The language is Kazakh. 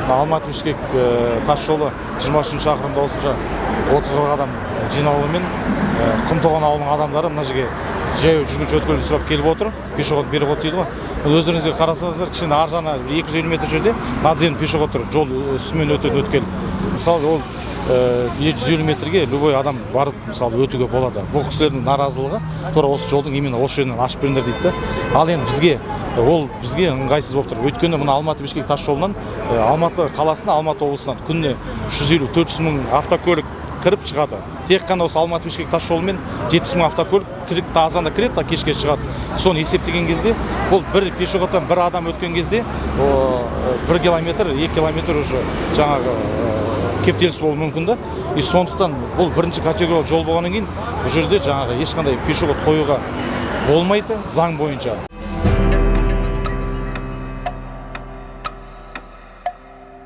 Алматы-Бішкек тас жолы 23 шақырымда осынша 30-40 адам жиналуымен Құмтоған ауылының адамдары мына жерге жаяу жүргінші өткелін сұрап келіп отыр. Пешеход переход дейді ғой. Өздеріңізге қарасаңыздар, кішкене ар жағына 250 метр жерде надземный пешеход тұр, жол үстімен өтетін өткел. Мысалы ол 150 метрге любой адам барып мысалы өтуге болады. Бұл кісілердің наразылығы тура осы жолдың именно осы жерінен ашып беріңдер дейді. Ал енді бізге ыңғайсыз болып тұр. Өйткені мына Алматы-Бішкек тас жолынан Алматы қаласына, Алматы облысынан күніне 350-400 мың автокөлік кіріп шығады. Тек қана осы Алматы-Бішкек тас жолымен 70 мың автокөлік азанда кіреді, кешке шығады. Соны есептеген кезде, бұл бір пешеходтан бір адам өткен кезде 1 километр, 2 километр уже жаңағы кептеліс болуы мүмкін да. И сондықтан бұл бірінші категориялы жол болғаннан кейін бұл жерде жаңағы ешқандай пешеход қоюға болмайды заң бойынша.